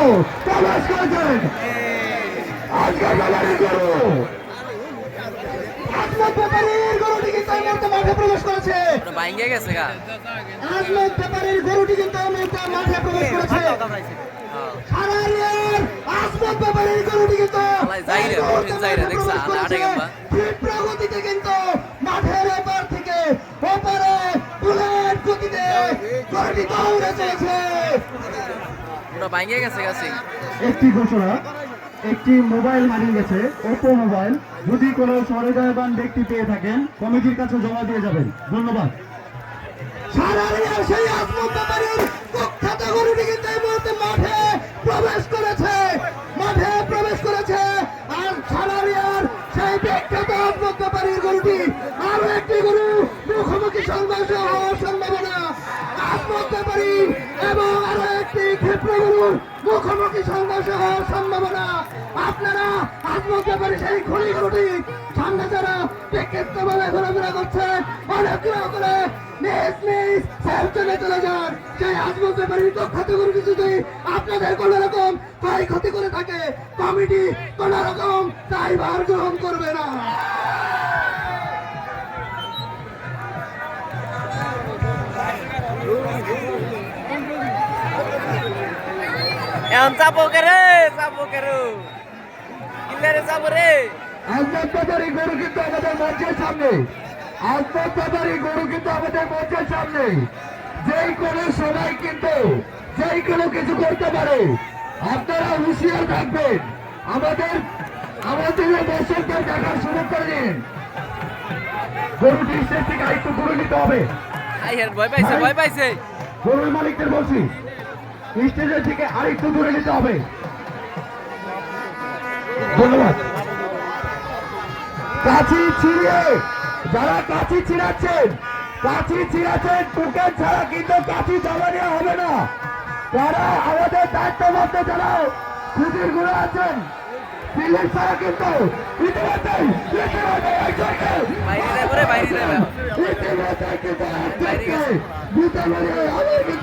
প্রবেশ করেছেন আজকে ব্যাপারীর গরু আজমত ব্যাপারীর গরুটি কিন্তু এই মুহূর্তে মাঠে প্রবেশ করেছে ভাঙ্গে গেছে গা আজমত ব্যাপারীর গরুটি কিন্তু এই মুহূর্তে মাঠে প্রবেশ করেছে সারারিয়ার আজমত ব্যাপারীর গরুটি কিন্তু যাইরে কঠিন যাইরে দেখছা আটে গেবা প্রগতিতে কিন্তু মাঠের এপার থেকে ওপারে বুলেট গতিতে গরুটি দৌড়ে চলেছে পুরো ভাঙ্গে গেছে গাছি একটি ঘোষণা একটি মোবাইল হারিয়ে গেছে ওপো মোবাইল যদি কোনো সরেজগারবান ব্যক্তি পেয়ে থাকেন কমিটির কাছে জমা দিয়ে যাবেন ধন্যবাদ সারারিয়ার সেই আজমত ব্যাপারীর কুখ্যাত গরুটি কিন্তু এই মুহূর্তে মাঠে প্রবেশ করেছে আর সারারিয়ার সেই বিখ্যাত আজমত ব্যাপারীর গরুটি আরো একটি গরু মুখোমুখি সংঘর্ষ হওয়ার সম্ভাবনা আজমত ব্যাপারী এবং আরো একটি ক্ষেত্র গরুর মুখোমুখি সংঘর্ষ হওয়ার সম্ভাবনা আপনারা আজমত ব্যাপারী সেই খড়ি গরুটি সামনে যারা বিক্ষিপ্ত ভাবে ঘোরাফেরা করছে অনুগ্রহ করে নিজ নিজ সেলফনে চলে যান সেই আজমত ব্যাপারীর কুখ্যাত গরুটি যদি আপনাদের কোনো রকম ক্ষয়ক্ষতি করে থাকে কমিটি কোনো রকম দায়ভার গ্রহণ করবে না এখন চাপো করে কিলারে চাপো রে আজমত ব্যাপারী গরু কিন্তু আমাদের মঞ্চের সামনে আজমত ব্যাপারী গরু কিন্তু আমাদের মঞ্চের সামনে যেই কোনো সময় কিন্তু যেই কোনো কিছু করতে পারে আপনারা হুঁশিয়ার থাকবেন আমাদের দর্শকদের দেখার সুযোগ করে দিন গরুটি স্টেজ থেকে আরেকটু দূরে নিতে হবে ভয় পাইছে গরুর মালিকদের বলছি স্টেজের থেকে আরেকটু দূরে নিতে হবে ধন্যবাদ কাছি ছিঁড়ে যারা কাছি ছিঁড়াচ্ছেন টোকেন ছাড়া কিন্তু কাছি জমা নেওয়া হবে না তারা আমাদের দায়িত্বপ্রাপ্ত যারা খুঁটির গুলো আছেন পুলিশ ছাড়া কিন্তু ইতিমধ্যেই বাইরে যাবে ইতিমধ্যে কিন্তু